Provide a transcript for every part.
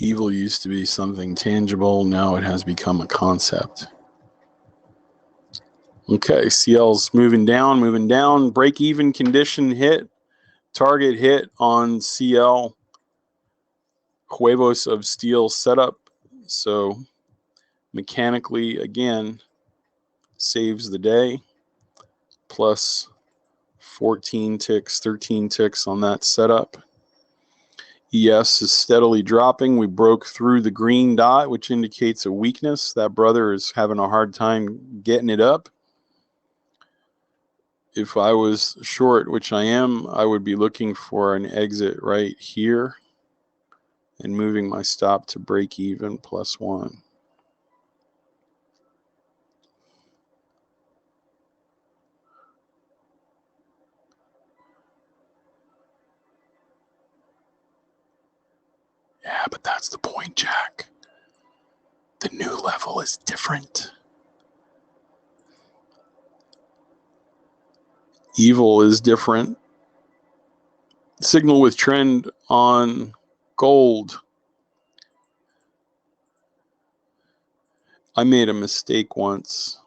Evil used to be something tangible. Now it has become a concept. Okay, CL's moving down. Break-even condition hit. Target hit on CL. Huevos of steel setup. So mechanically, again, saves the day. Plus 14 ticks, 13 ticks on that setup. ES is steadily dropping. We broke through the green dot, which indicates a weakness. That brother is having a hard time getting it up. If I was short, which I am, I would be looking for an exit right here and moving my stop to break even +1. Yeah, but that's the point, Jack. The new level is different. Evil is different. Signal with trend on gold. I made a mistake once.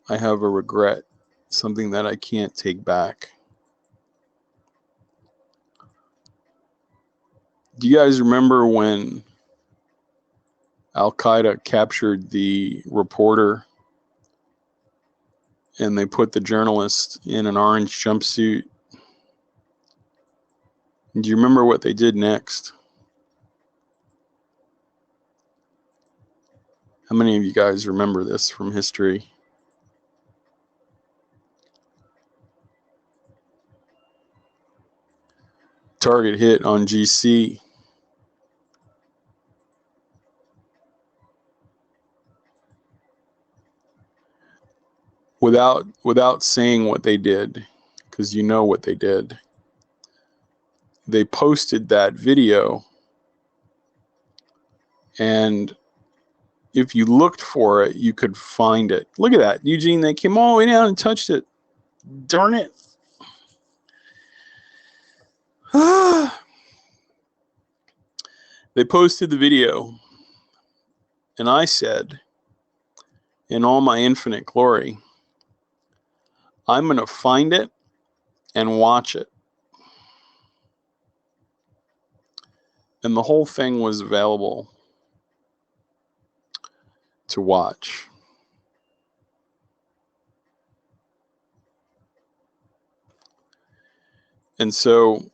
I have a regret, something that I can't take back. Do you guys remember when Al-Qaeda captured the reporter and they put the journalist in an orange jumpsuit? Do you remember what they did next? How many of you guys remember this from history? Target hit on GC. Without saying what they did, because you know what they did. They posted that video, and if you looked for it, you could find it. Look at that, Eugene, they came all the way down and touched it. Darn it. They posted the video, and I said, in all my infinite glory, I'm going to find it and watch it. And the whole thing was available to watch. And so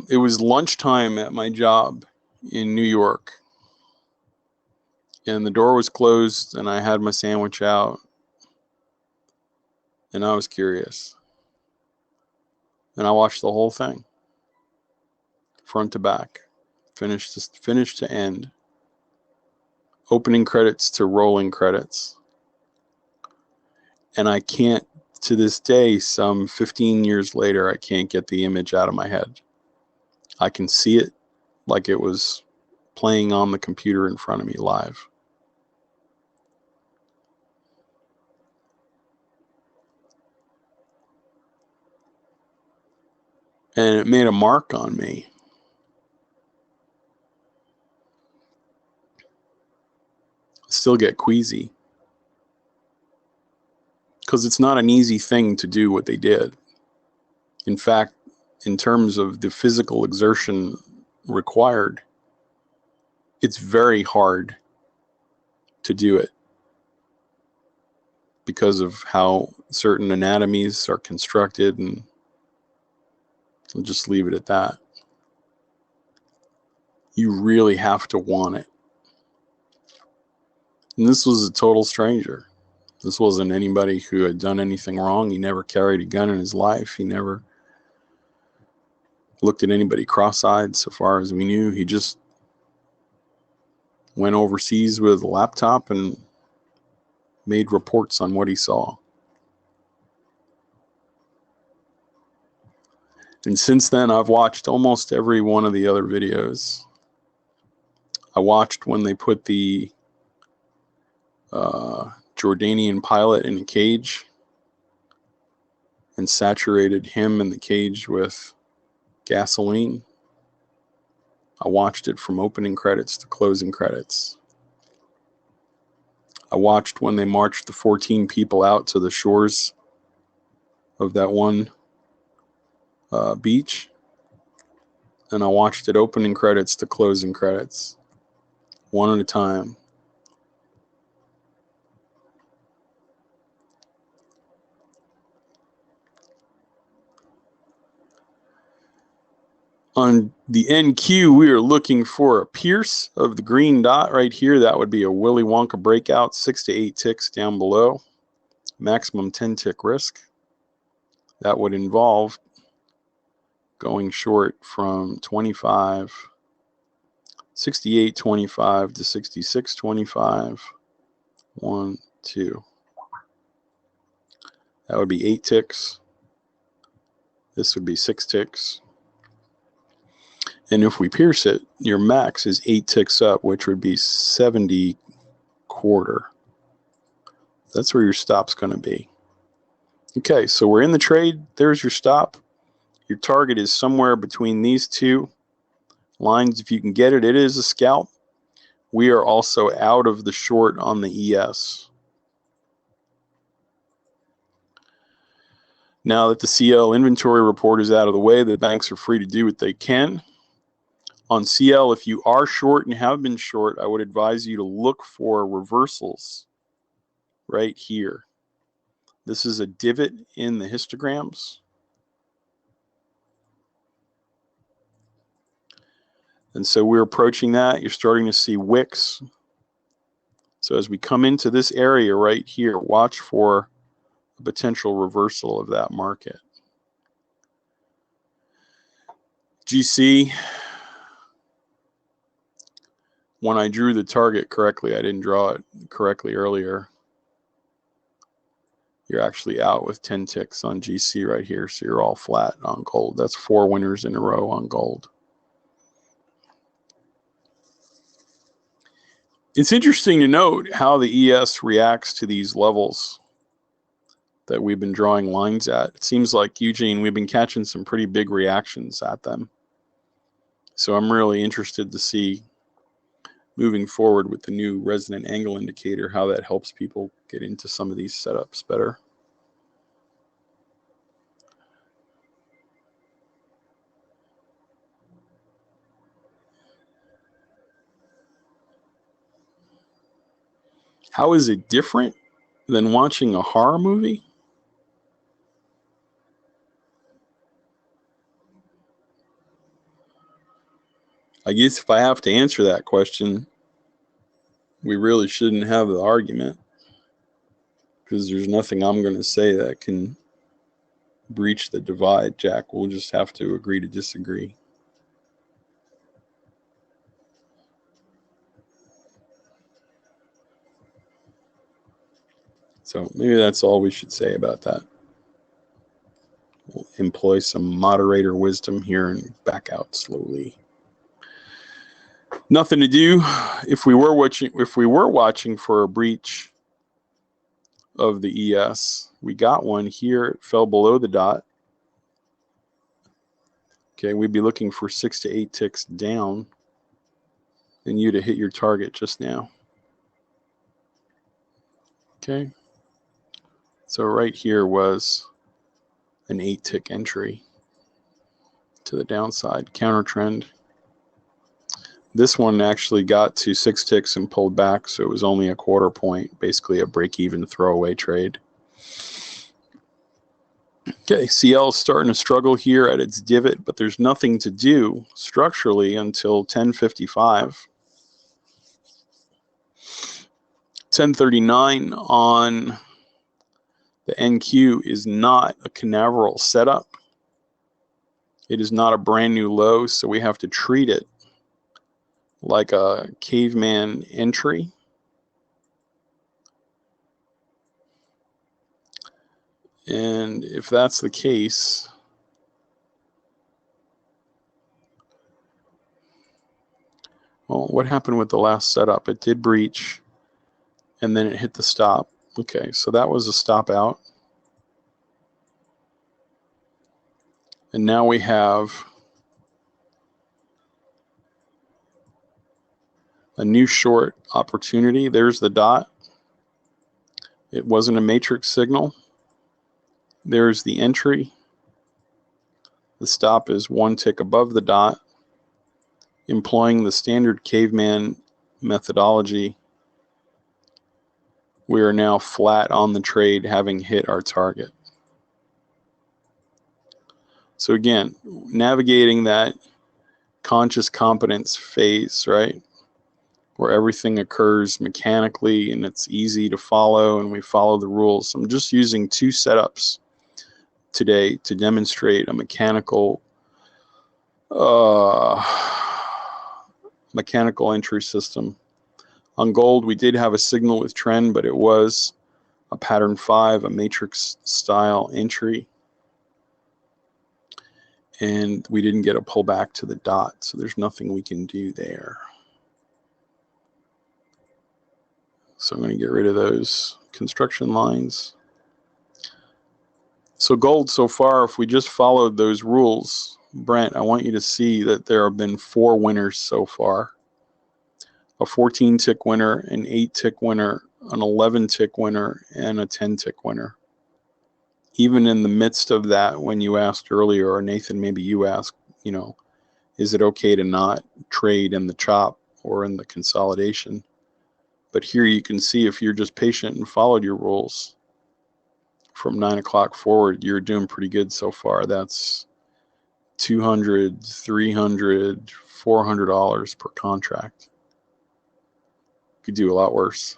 it was lunchtime at my job in New York. And the door was closed, and I had my sandwich out. And I was curious. And I watched the whole thing, front to back, finish to end. Opening credits to rolling credits. And I can't, to this day, some 15 years later, I can't get the image out of my head. I can see it like it was playing on the computer in front of me live. And it made a mark on me. I still get queasy. Because it's not an easy thing to do what they did. In fact, in terms of the physical exertion required, it's very hard to do it because of how certain anatomies are constructed, and I'll just leave it at that. You really have to want it. And this was a total stranger. This wasn't anybody who had done anything wrong. He never carried a gun in his life. He never looked at anybody cross-eyed so far as we knew. He just went overseas with a laptop and made reports on what he saw. And since then, I've watched almost every one of the other videos. I watched when they put the Jordanian pilot in a cage. and saturated him and the cage with gasoline. I watched it from opening credits to closing credits. I watched when they marched the 14 people out to the shores of that one beach, and I watched it opening credits to closing credits, one at a time. On the NQ, we are looking for a pierce of the green dot right here. That would be a Willy Wonka breakout, 6 to 8 ticks down below, maximum 10 tick risk. That would involve going short from 68.25 to 66.25. 1, 2. That would be 8 ticks. This would be 6 ticks. And if we pierce it, your max is 8 ticks up, which would be 70 quarter. That's where your stop's going to be. Okay, so we're in the trade. There's your stop. Your target is somewhere between these two lines. If you can get it, it is a scalp. We are also out of the short on the ES. Now that the CL inventory report is out of the way, the banks are free to do what they can. On CL, if you are short and have been short, I would advise you to look for reversals right here. This is a divot in the histograms. And so we're approaching that. You're starting to see wicks. So as we come into this area right here, watch for a potential reversal of that market. GC, when I drew the target correctly, I didn't draw it correctly earlier. You're actually out with 10 ticks on GC right here, so you're all flat on gold. That's 4 winners in a row on gold. It's interesting to note how the ES reacts to these levels that we've been drawing lines at. It seems like, Eugene, we've been catching some pretty big reactions at them. So I'm really interested to see, moving forward with the new resonant angle indicator, how that helps people get into some of these setups better. How is it different than watching a horror movie? I guess if I have to answer that question, we really shouldn't have the argument, because there's nothing I'm going to say that can breach the divide, Jack. We'll just have to agree to disagree. So maybe that's all we should say about that. We'll employ some moderator wisdom here and back out slowly. Nothing to do. If we were watching for a breach of the ES, we got one here. It fell below the dot. Okay, we'd be looking for 6 to 8 ticks down and you to hit your target just now. Okay, so right here was an 8 tick entry to the downside, counter trend. This one actually got to 6 ticks and pulled back, so it was only a quarter point, basically a break-even throwaway trade. Okay, CL is starting to struggle here at its divot, but there's nothing to do structurally until 10:55. 10:39 on the NQ is not a Canaveral setup. It is not a brand new low, so we have to treat it like a caveman entry. And if that's the case, well, what happened with the last setup? It did breach, and then it hit the stop. Okay, so that was a stop out. And now we have a new short opportunity. There's the dot. It wasn't a matrix signal. There's the entry. The stop is 1 tick above the dot. Employing the standard caveman methodology, we are now flat on the trade, having hit our target. So again, navigating that conscious competence phase, right, where everything occurs mechanically and it's easy to follow and we follow the rules. I'm just using 2 setups today to demonstrate a mechanical entry system. On gold, we did have a signal with trend, but it was a pattern 5, a matrix style entry. And we didn't get a pullback to the dot, so there's nothing we can do there. So I'm going to get rid of those construction lines. So gold so far, if we just followed those rules, Brent, I want you to see that there have been 4 winners so far. A 14-tick winner, an 8-tick winner, an 11-tick winner, and a 10-tick winner. Even in the midst of that, when you asked earlier, or Nathan, maybe you asked, you know, is it okay to not trade in the chop or in the consolidation? But here you can see if you're just patient and followed your rules from 9 o'clock forward, you're doing pretty good so far. That's $200, $300, $400 per contract. Could do a lot worse.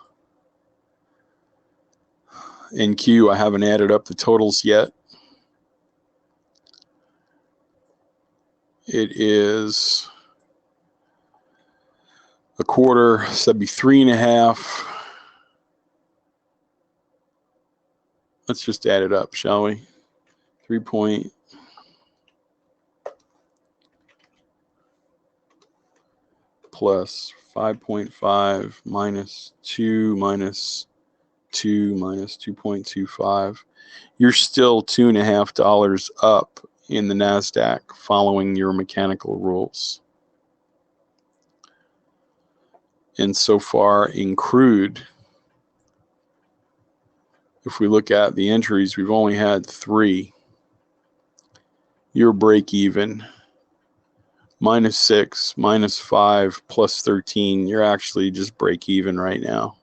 In Q, I haven't added up the totals yet. It is a quarter, so that'd be 3.5. Let's just add it up, shall we? 3 point plus 5.5 minus 2 minus 2 minus 2.25. You're still $2.50 up in the NASDAQ following your mechanical rules. And so far in crude, if we look at the entries, we've only had 3. Your break even, -6, -5, plus 13. You're actually just break even right now.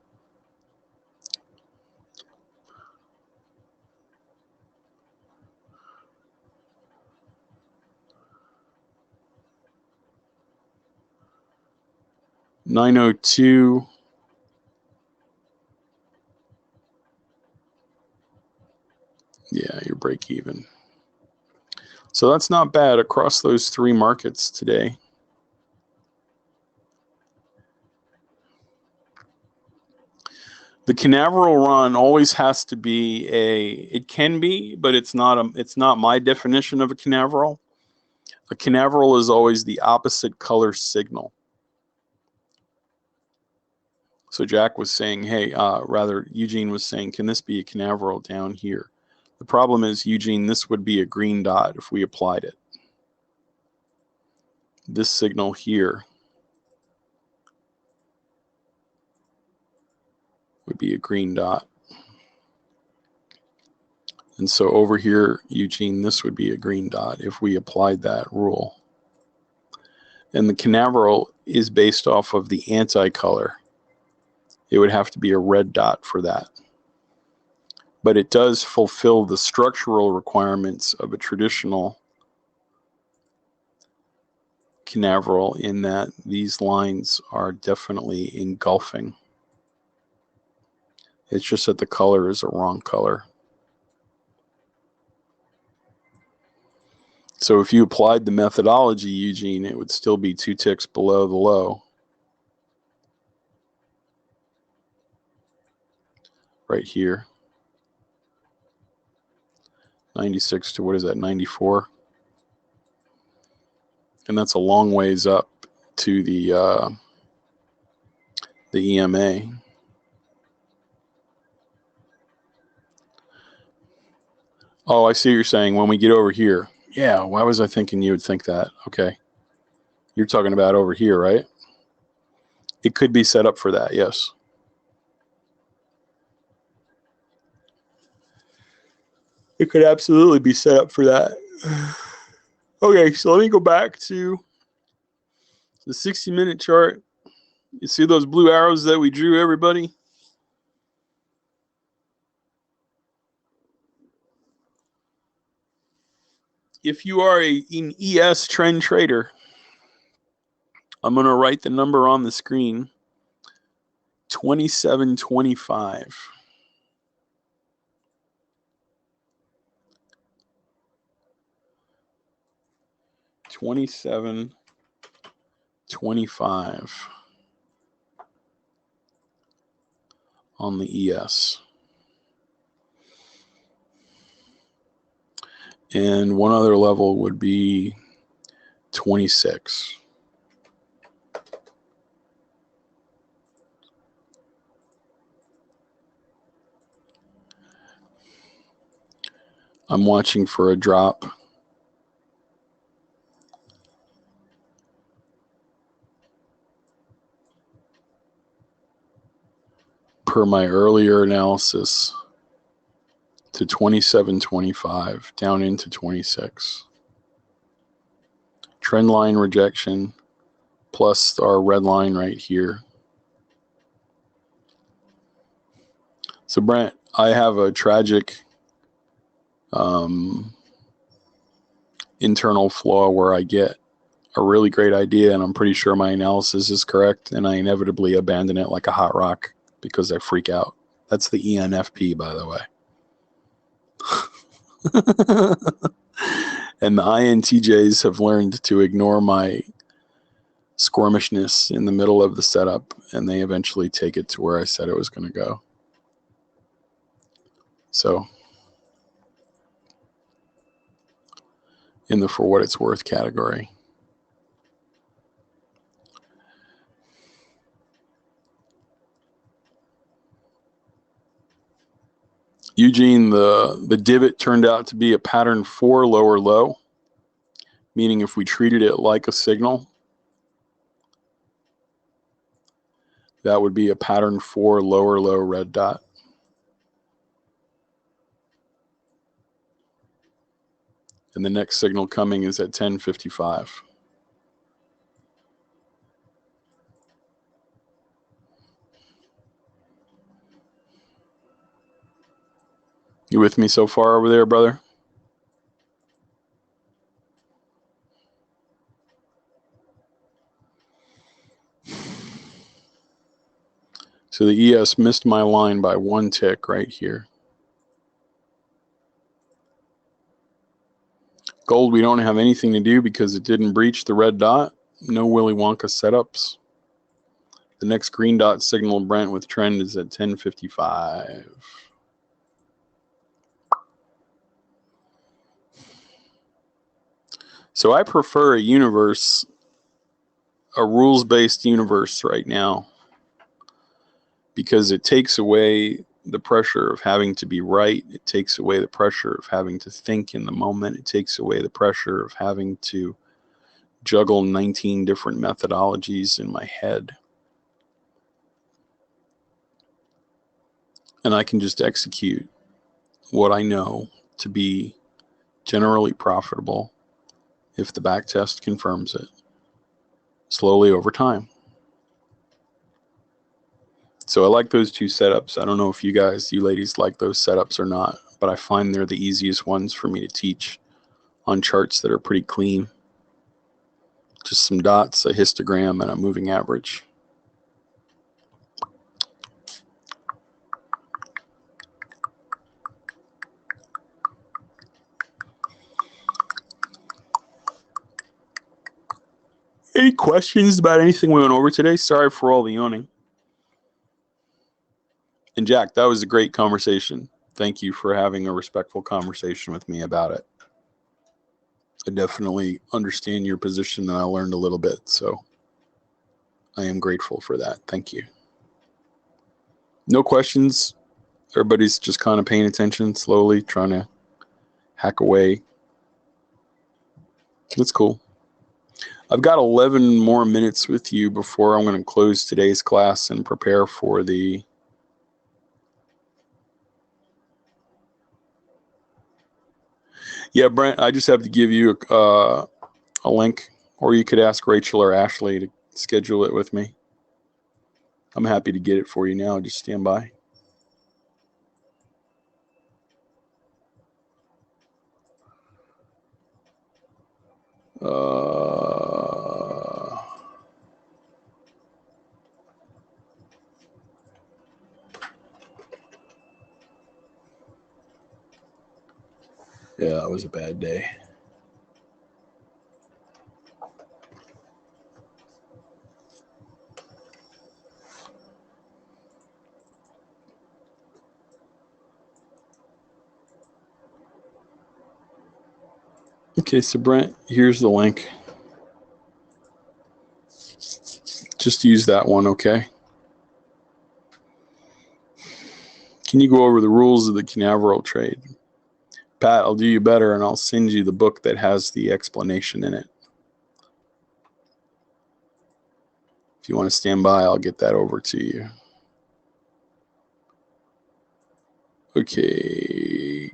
$902. Yeah, you're break even. So that's not bad across those 3 markets today. The Canaveral run always has to be it can be, but it's not my definition of a Canaveral. A Canaveral is always the opposite color signal. So Jack was saying, hey, rather Eugene was saying, can this be a Canaveral down here? The problem is, Eugene, this would be a green dot if we applied it. This signal here would be a green dot. And so over here, Eugene, this would be a green dot if we applied that rule. And the Canaveral is based off of the anti-color. It would have to be a red dot for that. But it does fulfill the structural requirements of a traditional Canaveral in that these lines are definitely engulfing. It's just that the color is a wrong color. So if you applied the methodology, Eugene, it would still be 2 ticks below the low. Right here. 96 to, what is that, 94? And that's a long ways up to the EMA. Oh, I see what you're saying. When we get over here, Yeah, why was I thinking you would think that? Okay. You're talking about over here, right? It could be set up for that, yes. It could absolutely be set up for that. Okay, so let me go back to the 60-minute chart. You see those blue arrows that we drew, everybody? If you are an ES trend trader, I'm going to write the number on the screen, 2725. 2725 on the ES. And one other level would be 26. I'm watching for a drop. Per my earlier analysis, to 27.25 down into 26. Trend line rejection plus our red line right here. So Brent, I have a tragic internal flaw where I get a really great idea and I'm pretty sure my analysis is correct and I inevitably abandon it like a hot rock because I freak out. That's the ENFP, by the way. And the INTJs have learned to ignore my squirmishness in the middle of the setup, and they eventually take it to where I said it was going to go. So, in the for what it's worth category. Eugene, the divot turned out to be a pattern 4 lower low, meaning if we treated it like a signal, that would be a pattern 4 lower low red dot. And the next signal coming is at 10:55. You with me so far over there, brother? So the ES missed my line by 1 tick right here. Gold, we don't have anything to do because it didn't breach the red dot. No Willy Wonka setups. The next green dot signal, Brent, with trend is at 10:55. So I prefer a universe, a rules-based universe right now, because it takes away the pressure of having to be right. It takes away the pressure of having to think in the moment. It takes away the pressure of having to juggle 19 different methodologies in my head. And I can just execute what I know to be generally profitable if the back test confirms it, slowly over time. So I like those two setups. I don't know if you ladies like those setups or not, but I find they're the easiest ones for me to teach on charts that are pretty clean. Just some dots, a histogram, and a moving average. Any questions about anything we went over today? Sorry for all the yawning. And Jack, that was a great conversation. Thank you for having a respectful conversation with me about it. I definitely understand your position and I learned a little bit, so I am grateful for that. Thank you. No questions. Everybody's just kind of paying attention, slowly trying to hack away. That's cool. I've got 11 more minutes with you before I'm going to close today's class and prepare for the Brent, I just have to give you a link, or you could ask Rachel or Ashley to schedule it with me. I'm happy to get it for you now. Just stand by. Yeah, it was a bad day. Okay, so Brent, here's the link. Just use that one, okay? Can you go over the rules of the Canaveral trade? Pat, I'll do you better, and I'll send you the book that has the explanation in it. If you want to stand by, I'll get that over to you. Okay.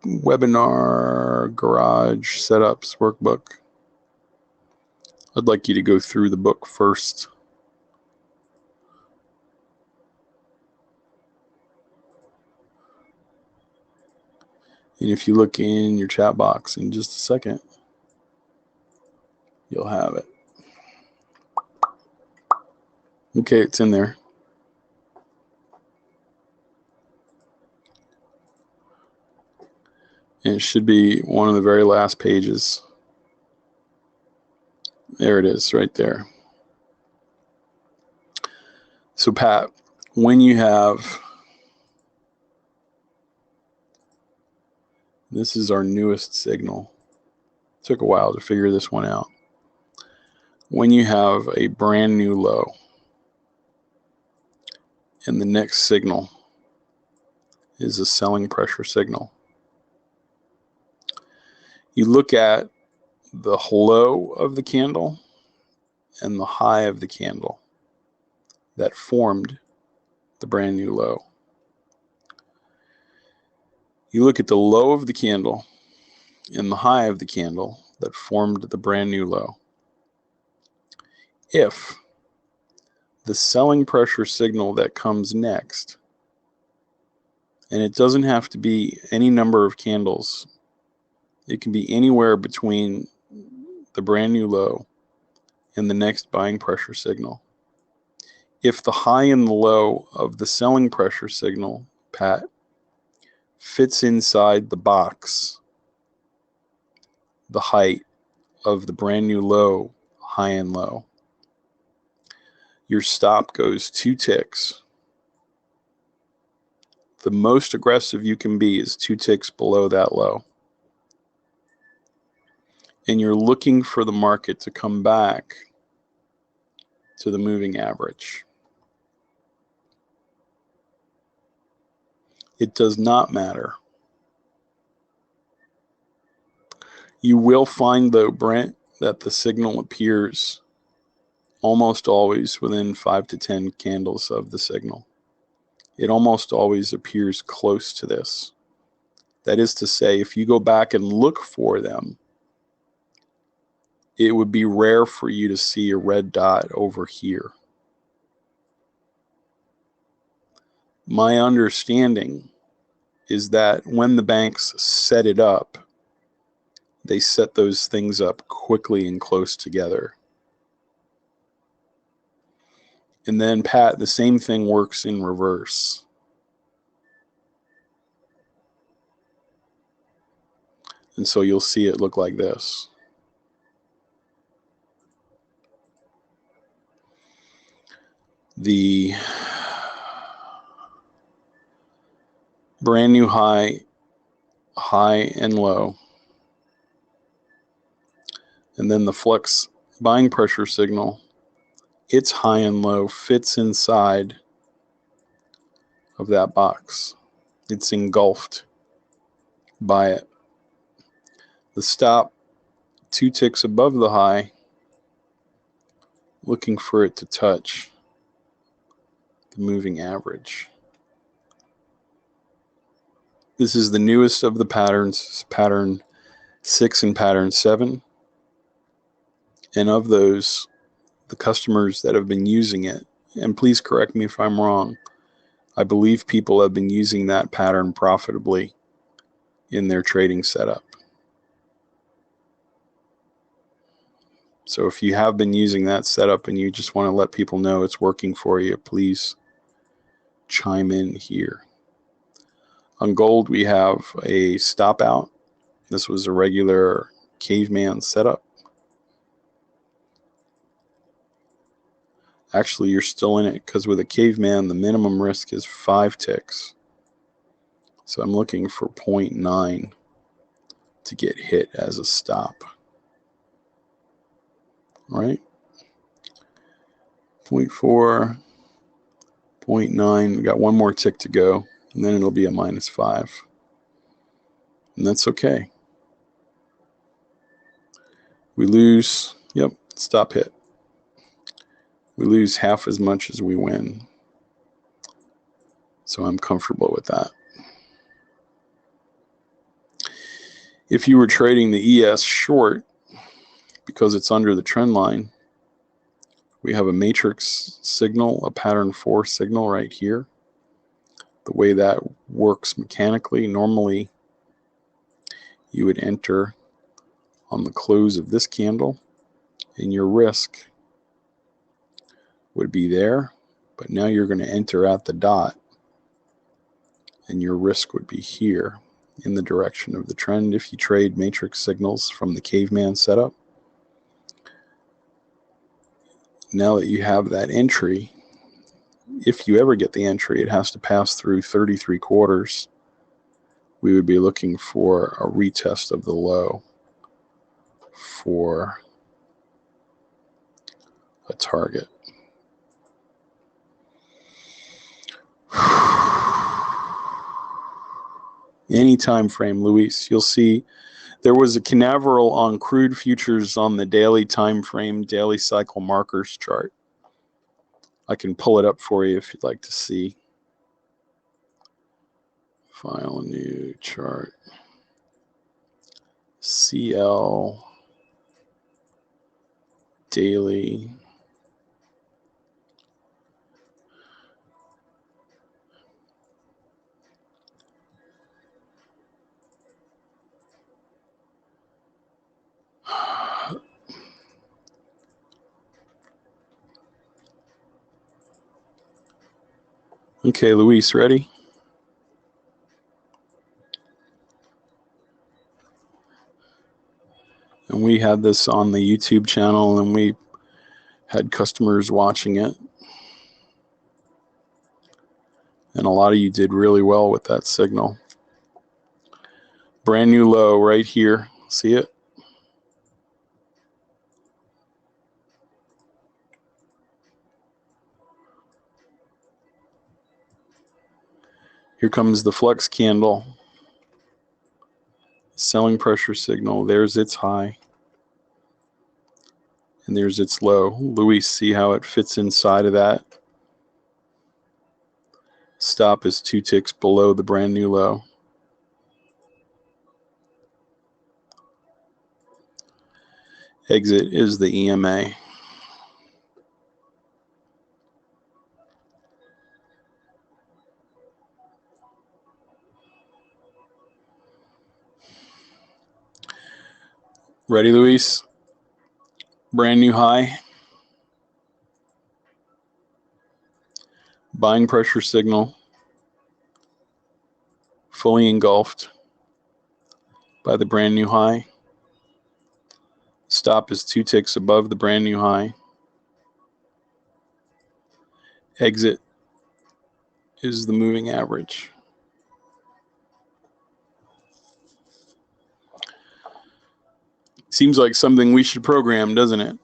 Webinar Garage Setups Workbook. I'd like you to go through the book first. And if you look in your chat box in just a second, you'll have it. Okay, it's in there. And it should be one of the very last pages. There it is, right there. So Pat, when you have, this is our newest signal. It took a while to figure this one out. When you have a brand new low, and the next signal is a selling pressure signal, you look at the low of the candle and the high of the candle that formed the brand new low. You look at the low of the candle and the high of the candle that formed the brand new low. If the selling pressure signal that comes next, and it doesn't have to be any number of candles, it can be anywhere between the brand new low and the next buying pressure signal. If the high and the low of the selling pressure signal, Pat, fits inside the box, the height of the brand new low, high and low, your stop goes 2 ticks. The most aggressive you can be is 2 ticks below that low. And you're looking for the market to come back to the moving average. It does not matter. You will find, though, Brent, that the signal appears almost always within 5 to 10 candles of the signal. It almost always appears close to this. That is to say, if you go back and look for them, it would be rare for you to see a red dot over here. My understanding is that when the banks set it up, they set those things up quickly and close together. And then, Pat, the same thing works in reverse. And so you'll see it look like this. The brand new high and low, and then the flux buying pressure signal, its high and low fits inside of that box. It's engulfed by it. The stop 2 ticks above the high, looking for it to touch the moving average. This is the newest of the patterns, pattern 6 and pattern 7. And of those, the customers that have been using it, and please correct me if I'm wrong, I believe people have been using that pattern profitably in their trading setup. So if you have been using that setup and you just want to let people know it's working for you, please chime in here. On gold, we have a stop out. This was a regular caveman setup. Actually, you're still in it because with a caveman, the minimum risk is 5 ticks. So I'm looking for 0.9 to get hit as a stop. All right? 0.4, 0.9, we got one more tick to go, and then it'll be a -5. And that's okay. We lose, yep, stop hit. We lose half as much as we win. So I'm comfortable with that. If you were trading the ES short, because it's under the trend line, we have a matrix signal, a pattern 4 signal right here. The way that works mechanically, normally you would enter on the close of this candle, and your risk would be there, but now you're going to enter at the dot, and your risk would be here in the direction of the trend if you trade matrix signals from the caveman setup. Now that you have that entry, if you ever get the entry, it has to pass through 33 quarters. We would be looking for a retest of the low for a target. Any time frame, Luis, you'll see there was a Canaveral on crude futures on the daily time frame, daily cycle markers chart. I can pull it up for you if you'd like to see. File new chart. CL daily. Okay, Luis, ready? And we had this on the YouTube channel, and we had customers watching it. And a lot of you did really well with that signal. Brand new low right here. See it? Here comes the flux candle. Selling pressure signal. There's its high. And there's its low. Luis, see how it fits inside of that? Stop is 2 ticks below the brand new low. Exit is the EMA. Ready, Luis? Brand new high. Buying pressure signal. Fully engulfed by the brand new high. Stop is 2 ticks above the brand new high. Exit is the moving average. Seems like something we should program, doesn't it?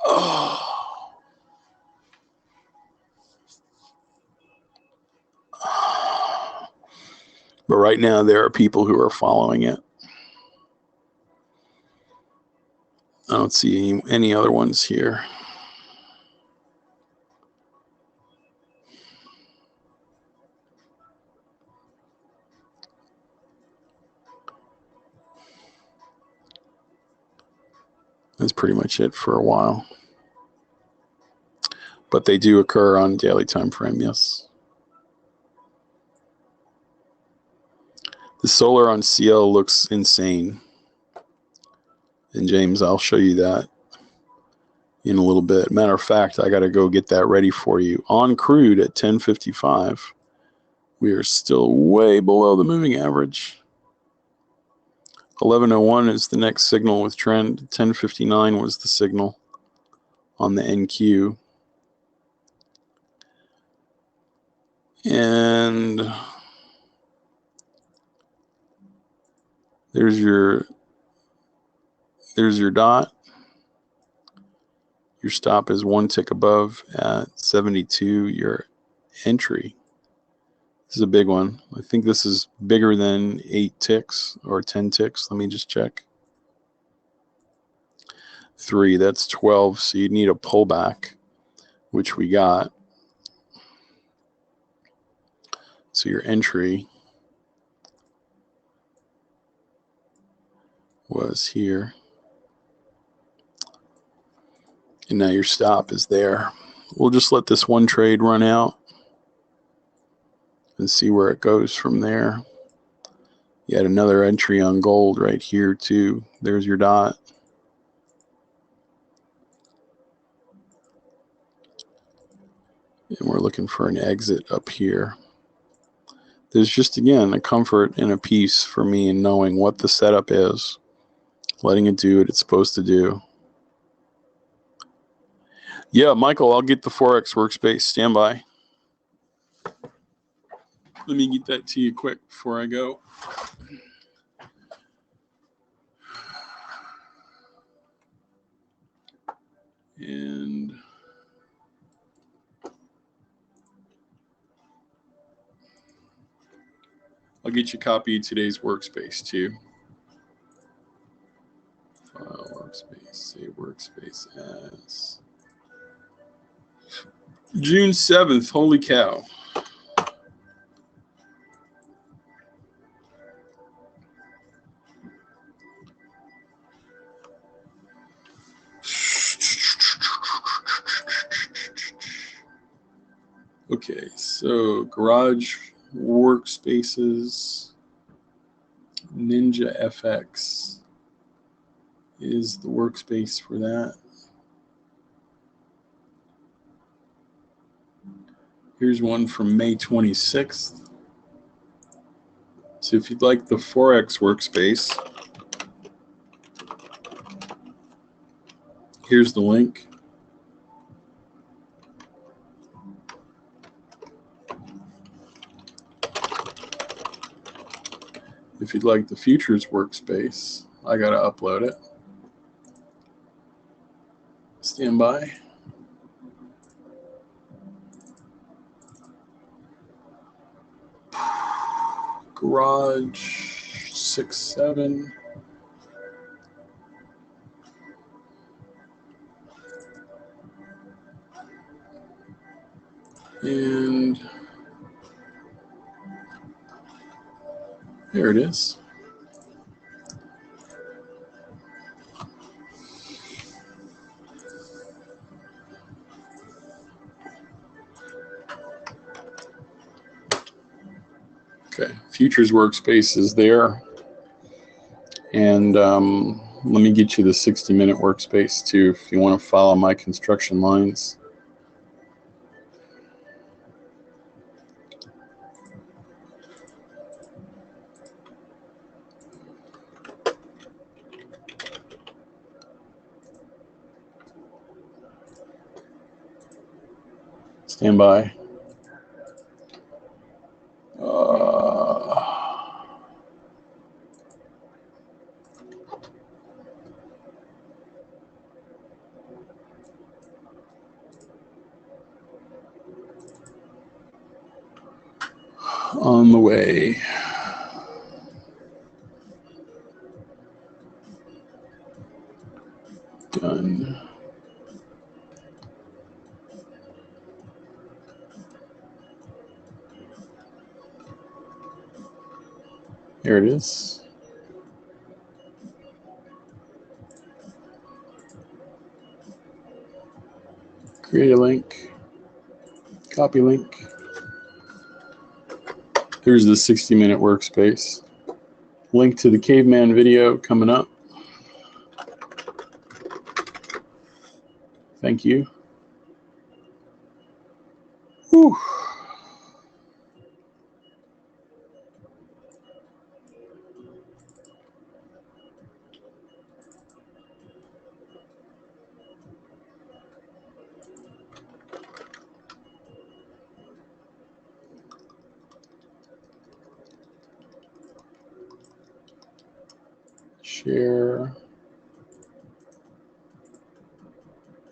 Oh. But right now there are people who are following it. I don't see any other ones here. That's pretty much it for a while. But they do occur on daily time frame, yes. The solar on CL looks insane. And James, I'll show you that in a little bit. Matter of fact, I got to go get that ready for you. On crude at 10:55, we are still way below the moving average. 11:01 is the next signal with trend. 10:59 was the signal on the NQ. And there's your dot. Your stop is one tick above at 72. Your entry. This is a big one. I think this is bigger than 8 ticks or 10 ticks. Let me just check. 3, that's 12. So you need a pullback, which we got. So your entry was here. And now your stop is there. We'll just let this one trade run out and see where it goes from there. You had another entry on gold right here too. There's your dot. And we're looking for an exit up here. There's just, again, a comfort and a peace for me in knowing what the setup is, letting it do what it's supposed to do. Yeah, Michael, I'll get the Forex workspace. Stand by. Let me get that to you quick before I go. And I'll get you a copy of today's workspace too. File workspace, save workspace as June 7th. Holy cow. Okay, so Garage Workspaces, Ninja FX is the workspace for that. Here's one from May 26th. So if you'd like the Forex workspace, here's the link. If you'd like the futures workspace, I gotta upload it. Stand by. Garage 67. And there it is. Okay, futures workspace is there. And let me get you the 60-minute workspace too if you want to follow my construction lines. Stand by. On the way. Here it is. Create a link, copy link. Here's the 60-minute workspace. Link to the caveman video coming up. Thank you. Whew. Share.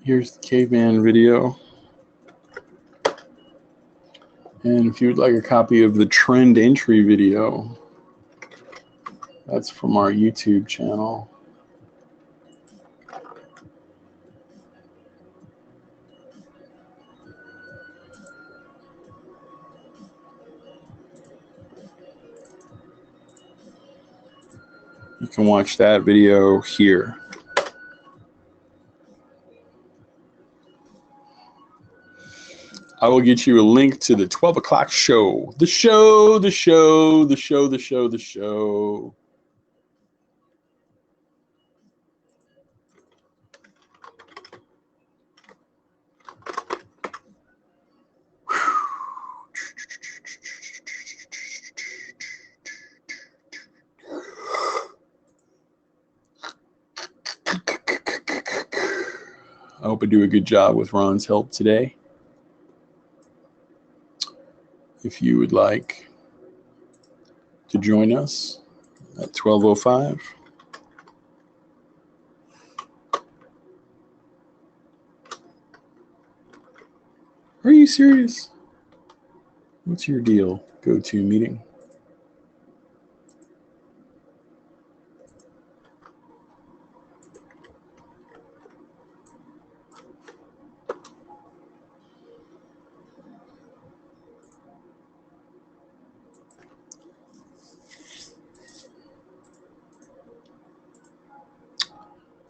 Here's the caveman video. And if you would like a copy of the trend entry video, that's from our YouTube channel. You can watch that video here. I will get you a link to the 12 o'clock show. The show. I hope I do a good job with Ron's help today. If you would like to join us at 12:05. Are you serious? What's your deal? Go to meeting.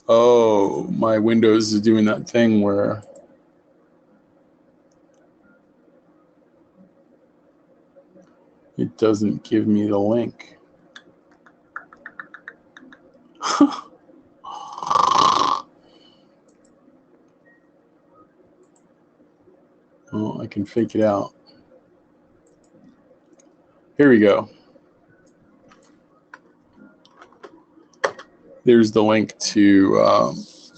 Oh, my Windows is doing that thing where it doesn't give me the link. Oh, I can fake it out. Here we go. There's the link to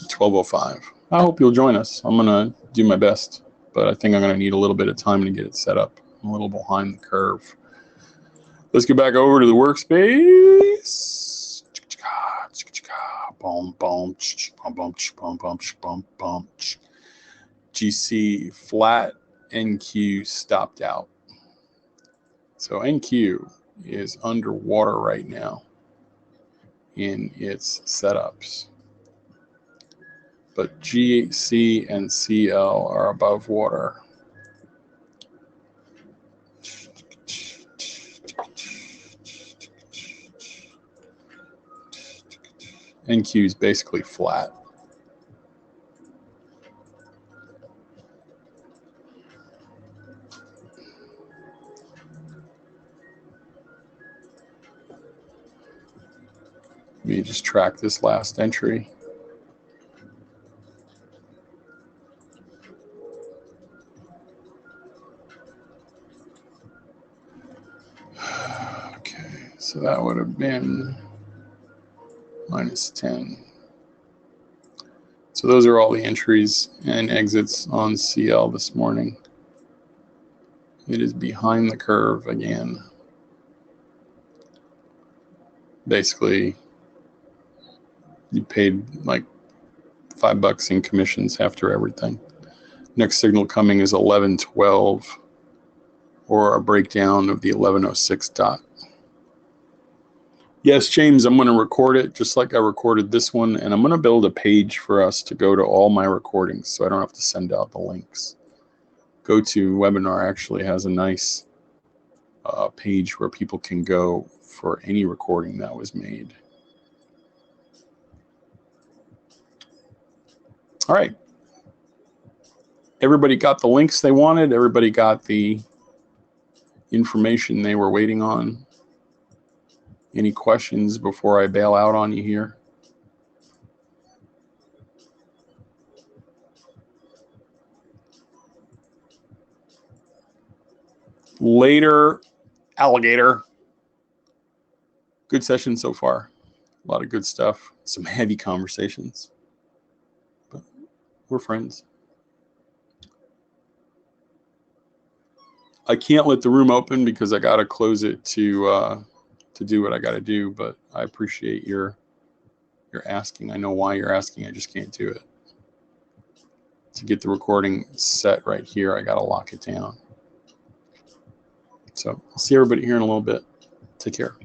12:05. I hope you'll join us. I'm going to do my best, but I think I'm going to need a little bit of time to get it set up. I'm a little behind the curve. Let's get back over to the workspace. GC flat, NQ stopped out. So NQ is underwater right now in its setups. But G, C, and CL are above water. NQ is basically flat. Let me just track this last entry. Okay, so that would have been -10. So those are all the entries and exits on CL this morning. It is behind the curve again. Basically, you paid like $5 in commissions after everything. Next signal coming is 11:12, or a breakdown of the 11:06 dot. Yes, James, I'm going to record it just like I recorded this one, and I'm going to build a page for us to go to all my recordings so I don't have to send out the links. GoToWebinar actually has a nice page where people can go for any recording that was made. All right. Everybody got the links they wanted. Everybody got the information they were waiting on. Any questions before I bail out on you here? Later, alligator. Good session so far. A lot of good stuff. Some heavy conversations. But we're friends. I can't let the room open because I got to close it to do what I got to do, but I appreciate your asking. I know why you're asking. I just can't do it. To get the recording set right here, I got to lock it down. So I'll see everybody here in a little bit. Take care.